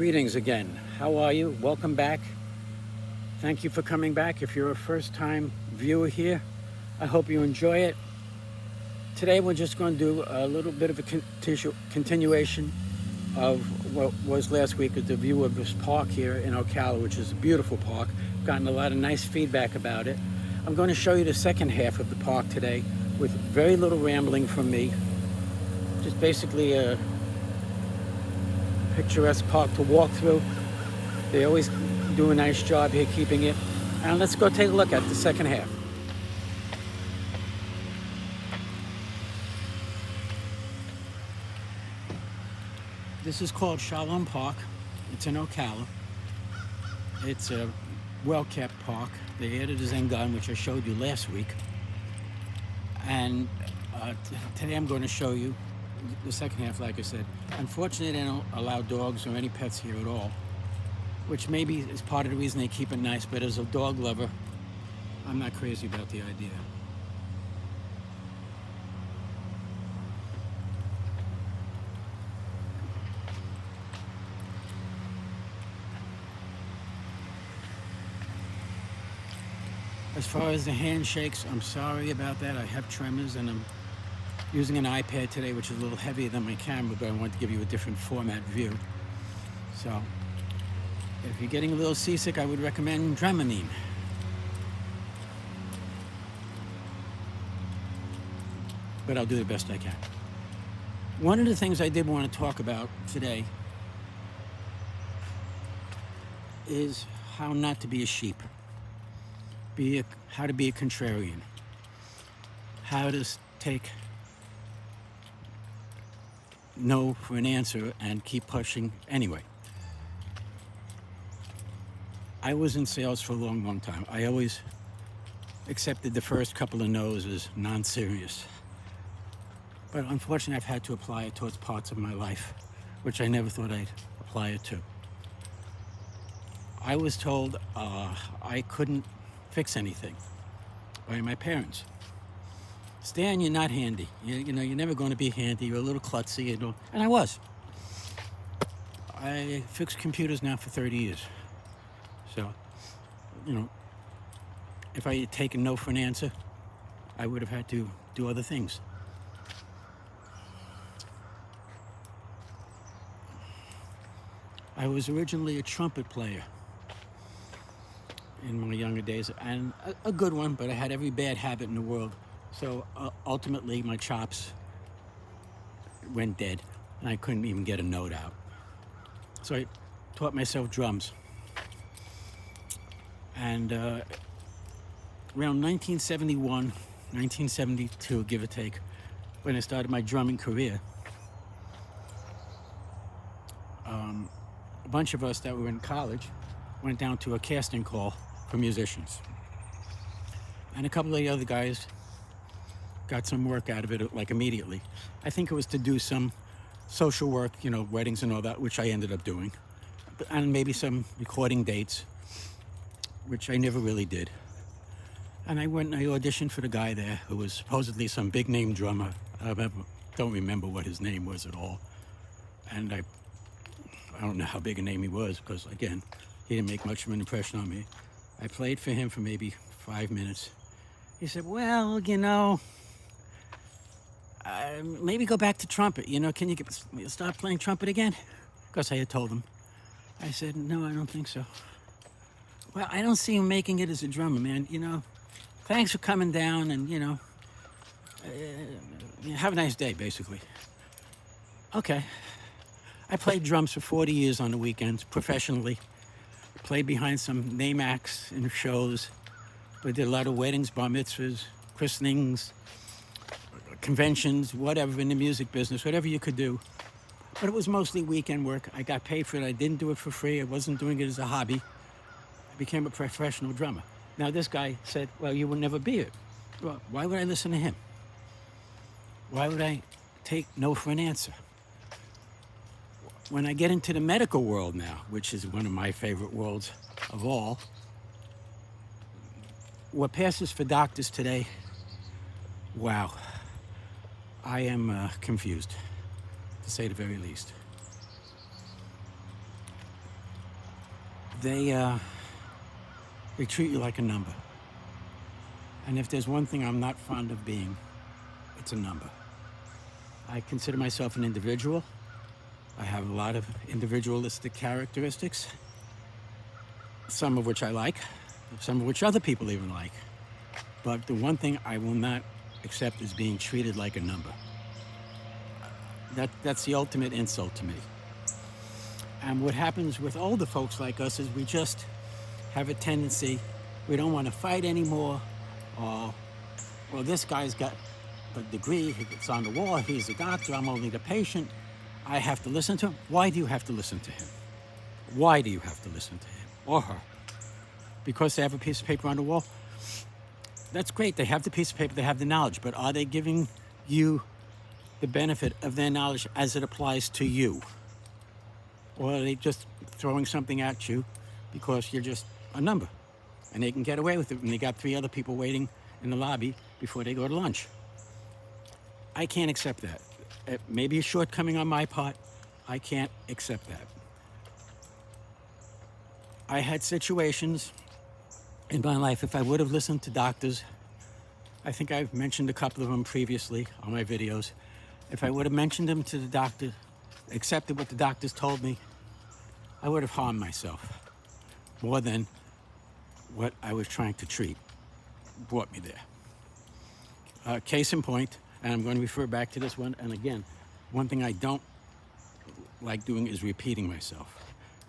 Greetings again. How are you? Welcome back. Thank you for coming back. If you're a first time viewer here, I hope you enjoy it. Today we're just going to do a little bit of a continuation of what was last week with the view of this park here in Ocala, which is a beautiful park. I've gotten a lot of nice feedback about it. I'm going to show you the second half of the park today with very little rambling from me. Just basically a picturesque park to walk through. They always do a nice job here keeping it. And let's go take a look at the second half. This is called Shalom Park. It's in Ocala. It's a well-kept park. They added a Zen garden, which I showed you last week. And today I'm going to show you the second half, like I said. Unfortunately, they don't allow dogs or any pets here at all, which maybe is part of the reason they keep it nice, but as a dog lover, I'm not crazy about the idea. As far as the handshakes, I'm sorry about that. I have tremors and I'm using an iPad today, which is a little heavier than my camera, but I want to give you a different format view. So if you're getting a little seasick, I would recommend Dramamine. But I'll do the best I can. One of the things I did want to talk about today is how not to be a sheep. How to be a contrarian. How to take no for an answer and keep pushing anyway. I was in sales for a long, long time. I always accepted the first couple of no's as non-serious. But unfortunately, I've had to apply it towards parts of my life, which I never thought I'd apply it to. I was told I couldn't fix anything by my parents. Stan, you're not handy. You know, you're never going to be handy. You're a little klutzy, you know. And I was. I fixed computers now for 30 years. So, you know, if I had taken no for an answer, I would have had to do other things. I was originally a trumpet player in my younger days, and a good one, but I had every bad habit in the world. So ultimately, my chops went dead, and I couldn't even get a note out. So I taught myself drums. And around 1971, 1972, give or take, when I started my drumming career, a bunch of us that were in college went down to a casting call for musicians. And a couple of the other guys got some work out of it, like immediately. I think it was to do some social work, you know, weddings and all that, which I ended up doing. And maybe some recording dates, which I never really did. And I went and I auditioned for the guy there who was supposedly some big name drummer. I don't remember what his name was at all. And I don't know how big a name he was, because again, he didn't make much of an impression on me. I played for him for maybe 5 minutes. He said, well, you know, maybe go back to trumpet. You know, can you start playing trumpet again? Because I had told him. I said, no, I don't think so. Well, I don't see you making it as a drummer, man. You know, thanks for coming down and, you know, have a nice day, basically. Okay. I played drums for 40 years on the weekends, professionally. Played behind some name acts in shows. We did a lot of weddings, bar mitzvahs, christenings, conventions, whatever in the music business, whatever you could do. But it was mostly weekend work. I got paid for it. I didn't do it for free. I wasn't doing it as a hobby. I became a professional drummer. Now this guy said, well, you will never be it. Well, why would I listen to him? Why would I take no for an answer? When I get into the medical world now, which is one of my favorite worlds of all, what passes for doctors today, wow, I am confused, to say the very least. they treat you like a number. And if there's one thing I'm not fond of being, it's a number. I consider myself an individual. I have a lot of individualistic characteristics, some of which I like, some of which other people even like. But the one thing I will not accept is being treated like a number. That's the ultimate insult to me. And what happens with older folks like us is we just have a tendency, we don't want to fight anymore, or, well, this guy's got a degree, it's on the wall, he's a doctor, I'm only the patient, I have to listen to him. Why do you have to listen to him? Why do you have to listen to him or her? Because they have a piece of paper on the wall? That's great, they have the piece of paper, they have the knowledge, but are they giving you the benefit of their knowledge as it applies to you? Or are they just throwing something at you because you're just a number? And they can get away with it when they got 3 other people waiting in the lobby before they go to lunch. I can't accept that. It may be a shortcoming on my part. I can't accept that. I had situations in my life, if I would have listened to doctors, I think I've mentioned a couple of them previously on my videos. If I would have mentioned them to the doctor, accepted what the doctors told me, I would have harmed myself more than what I was trying to treat brought me there. Case in point, and I'm going to refer back to this one, and again, one thing I don't like doing is repeating myself,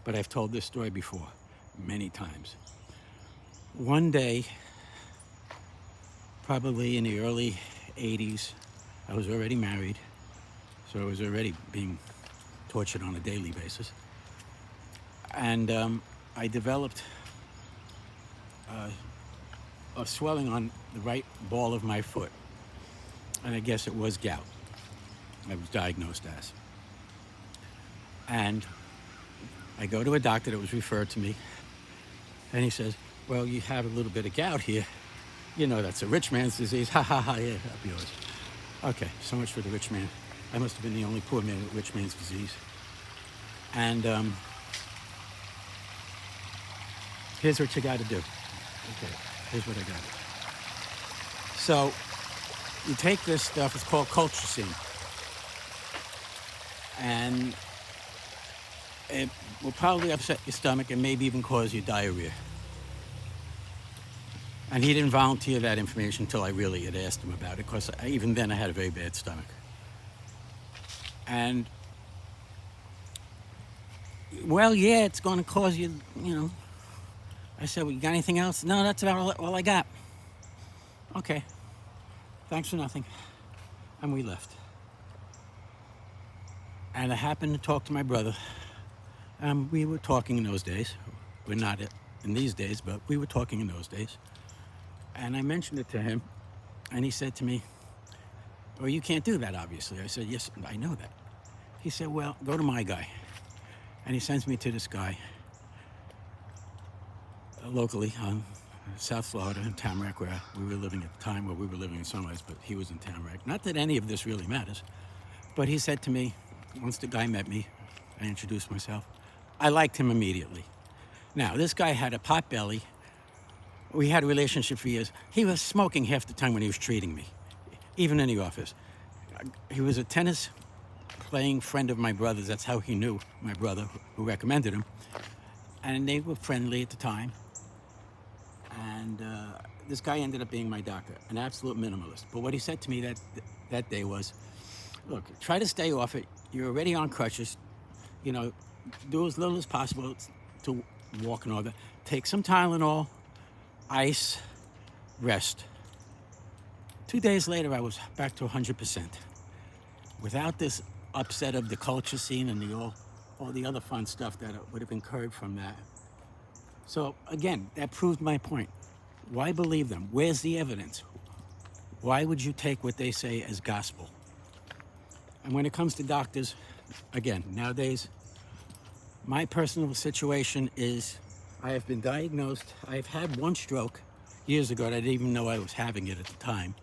but I've told this story before many times. One day, probably in the early 80s, I was already married, so I was already being tortured on a daily basis. And I developed a swelling on the right ball of my foot. And I guess it was gout. I was diagnosed as. And I go to a doctor that was referred to me, and he says, well, you have a little bit of gout here. You know, that's a rich man's disease. Ha ha ha, yeah, that'll be yours. Okay, so much for the rich man. I must have been the only poor man with rich man's disease. And here's what you got to do. Okay, here's what I got. So you take this stuff, it's called colchicine, and it will probably upset your stomach and maybe even cause you diarrhea. And he didn't volunteer that information until I really had asked him about it, because even then I had a very bad stomach. And, well, yeah, it's going to cause you, you know. I said, well, you got anything else? No, that's about all I got. Okay, thanks for nothing. And we left. And I happened to talk to my brother. We were talking in those days. We're not in these days, but we were talking in those days. And I mentioned it to him, and he said to me, well, you can't do that, obviously. I said, yes, I know that. He said, well, go to my guy. And he sends me to this guy locally on South Florida in Tamarack, where we were living at the time, where we were living in Sunrise, but he was in Tamarack. Not that any of this really matters, but he said to me, once the guy met me, I introduced myself, I liked him immediately. Now, this guy had a pot belly. We had a relationship for years. He was smoking half the time when he was treating me, even in the office. He was a tennis playing friend of my brother's. That's how he knew my brother, who recommended him. And they were friendly at the time. And this guy ended up being my doctor, an absolute minimalist. But what he said to me that day was, look, try to stay off it. You're already on crutches. You know, do as little as possible to walk and all that. Take some Tylenol, ice, rest. 2 days later, I was back to 100%. Without this upset of the colchicine and all the other fun stuff that would have incurred from that. So again, that proved my point. Why believe them? Where's the evidence? Why would you take what they say as gospel? And when it comes to doctors, again, nowadays, my personal situation is I have been diagnosed. I've had one stroke years ago. I didn't even know I was having it at the time.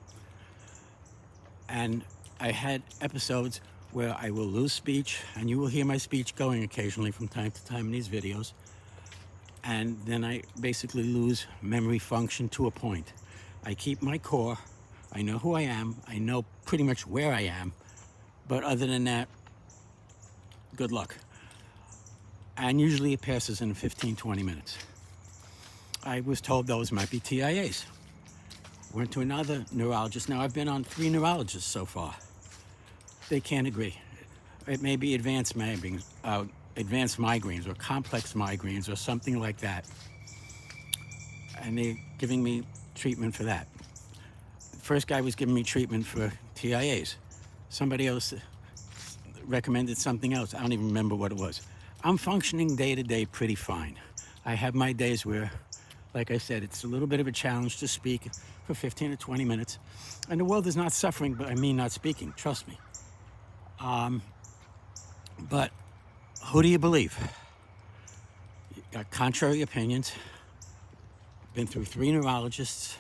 And I had episodes where I will lose speech, and you will hear my speech going occasionally from time to time in these videos. and then I basically lose memory function to a point. I keep my core. I know who I am. I know pretty much where I am. But other than that, good luck. And usually it passes in 15, 20 minutes. I was told those might be TIAs. Went to another neurologist. Now, I've been on 3 neurologists so far. They can't agree. It may be advanced migraines or complex migraines or something like that. And they're giving me treatment for that. The first guy was giving me treatment for TIAs. Somebody else recommended something else. I don't even remember what it was. I'm functioning day to day pretty fine. I have my days where, like I said, it's a little bit of a challenge to speak for 15 to 20 minutes. And the world is not suffering by me not speaking, trust me. But who do you believe? You got contrary opinions. Been through 3 neurologists.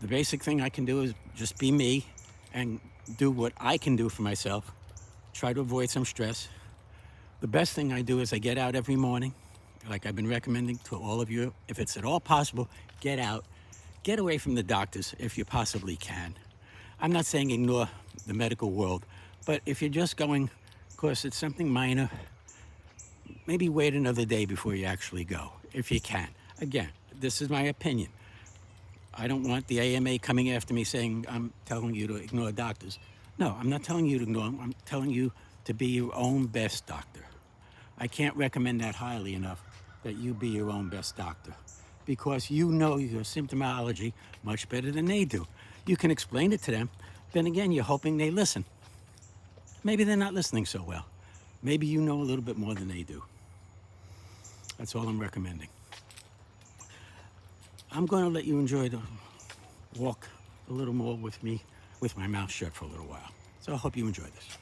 The basic thing I can do is just be me and do what I can do for myself. Try to avoid some stress. The best thing I do is I get out every morning, like I've been recommending to all of you. If it's at all possible, get out. Get away from the doctors if you possibly can. I'm not saying ignore the medical world, but if you're just going, because it's something minor, maybe wait another day before you actually go, if you can. Again, this is my opinion. I don't want the AMA coming after me saying I'm telling you to ignore doctors. No, I'm not telling you to ignore them. I'm telling you to be your own best doctor. I can't recommend that highly enough, that you be your own best doctor, because you know your symptomology much better than they do. You can explain it to them. Then again, you're hoping they listen. Maybe they're not listening so well. Maybe you know a little bit more than they do. That's all I'm recommending. I'm going to let you enjoy the walk a little more with me, with my mouth shut for a little while. So I hope you enjoy this.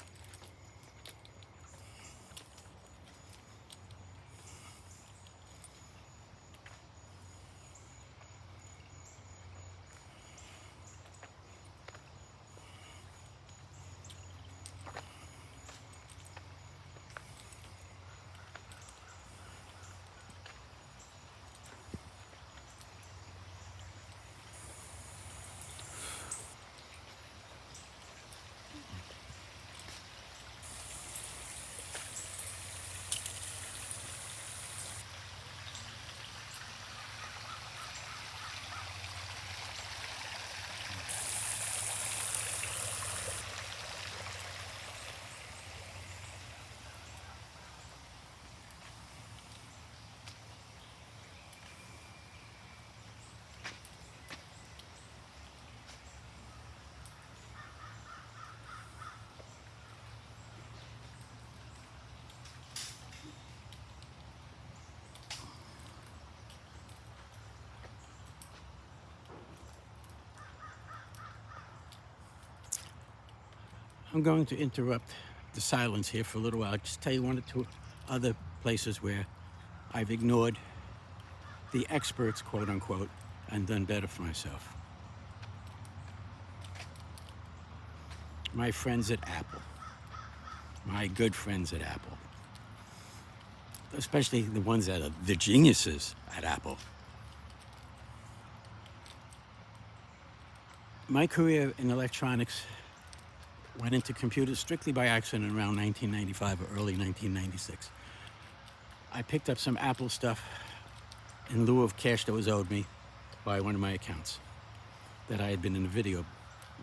I'm going to interrupt the silence here for a little while. Just tell you 1 or 2 other places where I've ignored the experts, quote unquote, and done better for myself. My friends at Apple, my good friends at Apple, especially the ones that are the geniuses at Apple. My career in electronics went into computers strictly by accident around 1995 or early 1996. I picked up some Apple stuff in lieu of cash that was owed me by one of my accounts that I had been in the video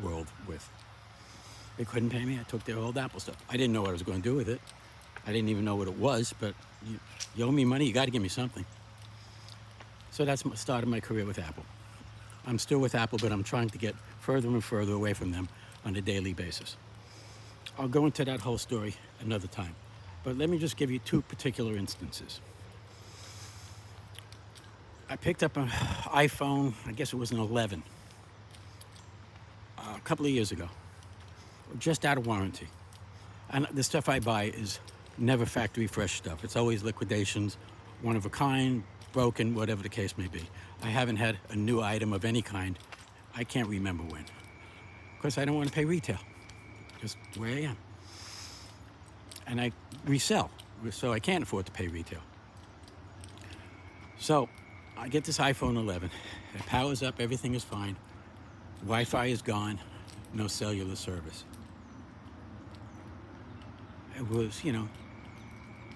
world with. They couldn't pay me. I took their old Apple stuff. I didn't know what I was going to do with it. I didn't even know what it was, but you owe me money, you got to give me something. So that's what started my career with Apple. I'm still with Apple, but I'm trying to get further and further away from them on a daily basis. I'll go into that whole story another time, but let me just give you 2 particular instances. I picked up an iPhone, I guess it was an 11, a couple of years ago, just out of warranty. And the stuff I buy is never factory fresh stuff. It's always liquidations, one of a kind, broken, whatever the case may be. I haven't had a new item of any kind. I can't remember when. Of course, I don't want to pay retail, just where I am. And I resell, so I can't afford to pay retail. So I get this iPhone 11. It powers up, everything is fine. Wi-Fi is gone, no cellular service. It was,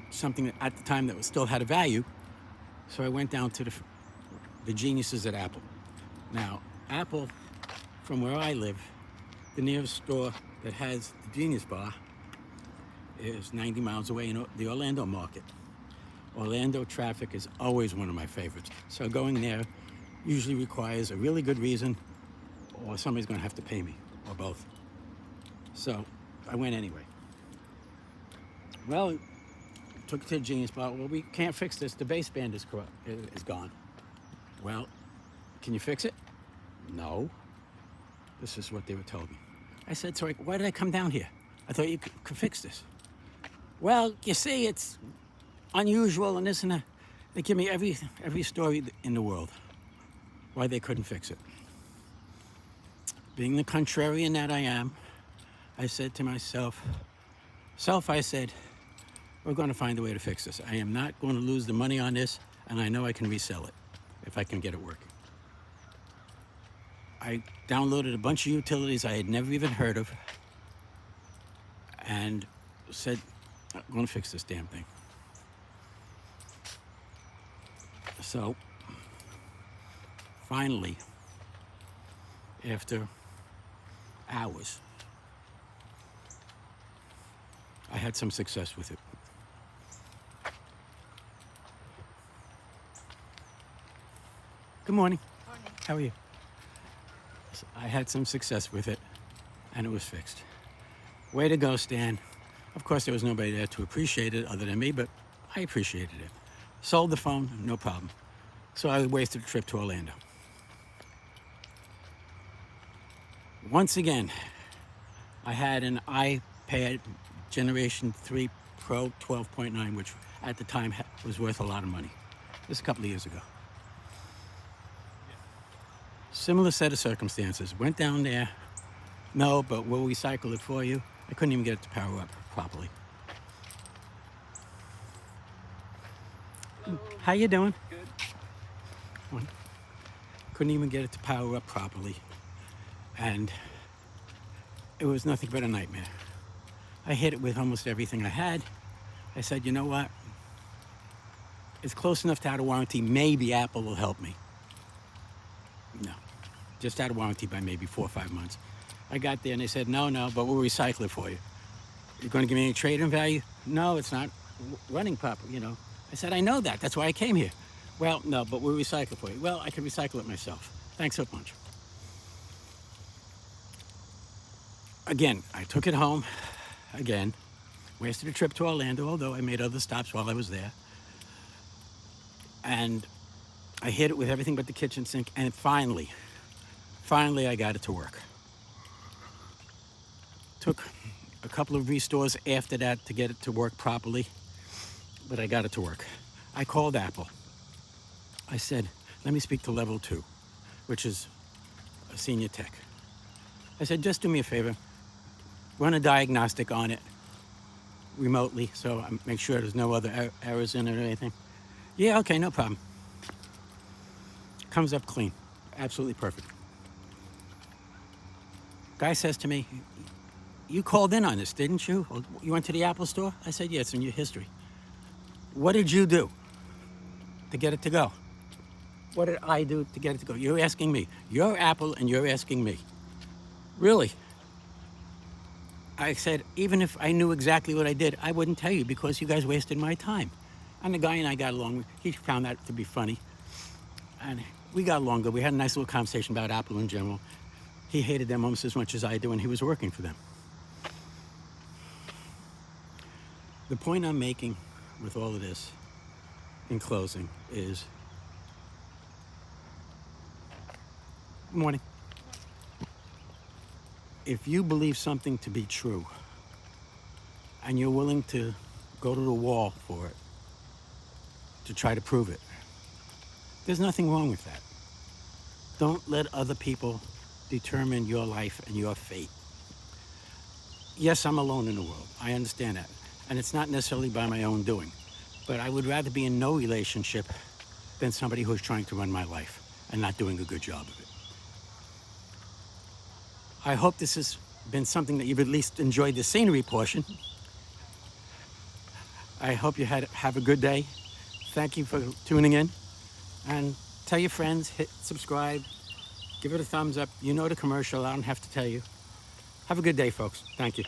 something that at the time that was still had a value. So I went down to the geniuses at Apple. Now, Apple, from where I live, the nearest store that has the Genius Bar is 90 miles away in the Orlando market. Orlando traffic is always one of my favorites. So going there usually requires a really good reason, or somebody's going to have to pay me, or both. So I went anyway. Well, took it to the Genius Bar. Well, we can't fix this. The baseband is gone. Well, can you fix it? No. This is what they were told me. I said, so why did I come down here? I thought you could fix this. Well, you see, it's unusual and this and that. They give me every story in the world why they couldn't fix it. Being the contrarian that I am, I said to myself, I said, we're going to find a way to fix this. I am not going to lose the money on this, and I know I can resell it if I can get it working. I downloaded a bunch of utilities I had never even heard of and said, I'm going to fix this damn thing. So, finally, after hours, I had some success with it. Good morning. Morning. How are you? So I had some success with it, and it was fixed. Way to go, Stan. Of course, there was nobody there to appreciate it other than me, but I appreciated it. Sold the phone, no problem. So I wasted a trip to Orlando. Once again, I had an iPad Generation 3 Pro 12.9, which at the time was worth a lot of money. This a couple of years ago. Similar set of circumstances. Went down there. No, but we'll recycle it for you. I couldn't even get it to power up properly. Hello. How you doing? Good. Couldn't even get it to power up properly. And it was nothing but a nightmare. I hit it with almost everything I had. I said, you know what? It's close enough to out of warranty. Maybe Apple will help me. No, just out of warranty by maybe 4 or 5 months. I got there and they said, no, but we'll recycle it for you. You're going to give me any trade-in value? No, it's not running properly, I said, I know that. That's why I came here. Well, no, but we'll recycle it for you. Well, I can recycle it myself. Thanks so much. Again, I took it home. Again, wasted a trip to Orlando, although I made other stops while I was there. And I hit it with everything but the kitchen sink, and finally I got it to work. Took a couple of restores after that to get it to work properly, but I got it to work. I called Apple. I said, let me speak to level 2, which is a senior tech. I said, just do me a favor, run a diagnostic on it remotely so I make sure there's no other errors in it or anything. Yeah, okay, no problem. Comes up clean, absolutely perfect. Guy says to me, you called in on this, didn't you? You went to the Apple store? I said, yeah, it's in your history. What did you do to get it to go? What did I do to get it to go? You're asking me. You're Apple and you're asking me. Really? I said, even if I knew exactly what I did, I wouldn't tell you because you guys wasted my time. And the guy and I got along. He found that to be funny. And we got along good. We had a nice little conversation about Apple in general. He hated them almost as much as I do, and he was working for them. The point I'm making with all of this, in closing, is... Good morning. If you believe something to be true, and you're willing to go to the wall for it, to try to prove it, there's nothing wrong with that. Don't let other people determine your life and your fate. Yes, I'm alone in the world. I understand that. And it's not necessarily by my own doing. But I would rather be in no relationship than somebody who's trying to run my life and not doing a good job of it. I hope this has been something that you've at least enjoyed the scenery portion. I hope you have a good day. Thank you for tuning in. And tell your friends, hit subscribe, give it a thumbs up. You know the commercial, I don't have to tell you. Have a good day, folks. Thank you.